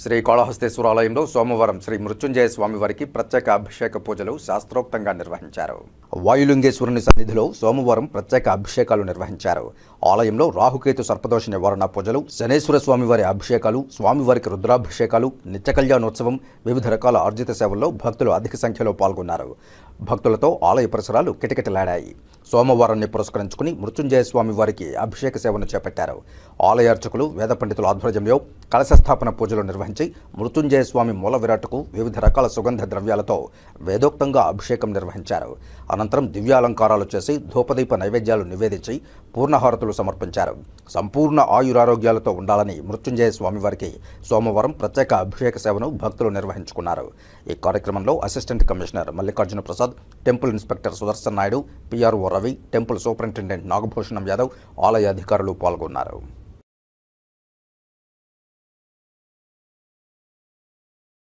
శ్రీకాళహస్తేశ్వర ఆలయంలో సోమవారం శ్రీ మృత్యుంజయ స్వామివారికి ప్రత్యేక అభిషేక పూజలు శాస్త్రోక్తంగా నిర్వహించారు. వాయులింగేశ్వరుని సన్నిధిలో సోమవారం ప్రత్యేక అభిషేకాలు నిర్వహించారు. ఆలయంలో రాహుకేతు సర్పదోష నివారణ పూజలు, శనేశ్వర స్వామివారి అభిషేకాలు, స్వామివారికి రుద్రాభిషేకాలు, నిత్య కళ్యాణోత్సవం, వివిధ రకాల ఆర్జిత సేవల్లో భక్తులు అధిక సంఖ్యలో పాల్గొన్నారు. భక్తులతో ఆలయ పరిసరాలు కిటకిటలాడాయి. సోమవారాన్ని పురస్కరించుకుని మృత్యుంజయ స్వామివారికి అభిషేక సేవను చేపట్టారు. ఆలయ అర్చకులు, వేద పండితుల ఆధ్వర్యంలో కలశస్థాపన పూజలు నిర్వహించి మృత్యుంజయ స్వామి మూల విరాట్కు వివిధ రకాల సుగంధ ద్రవ్యాలతో వేదోక్తంగా అభిషేకం నిర్వహించారు. అనంతరం దివ్యాలంకారాలు చేసి ధూపదీప నైవేద్యాలు నివేదించి పూర్ణహారతులు సమర్పించారు. సంపూర్ణ ఆయురారోగ్యాలతో ఉండాలని మృత్యుంజయ స్వామివారికి సోమవారం ప్రత్యేక అభిషేక సేవను భక్తులు నిర్వహించుకున్నారు. ఈ కార్యక్రమంలో assistant commissioner Mallikarjuna Prasad, temple inspector Sudarshan Naidu, PRO Ravi, temple superintendent Nagabhushanam Yadav, ఆలయ అధికారులు పాల్గొన్నారు.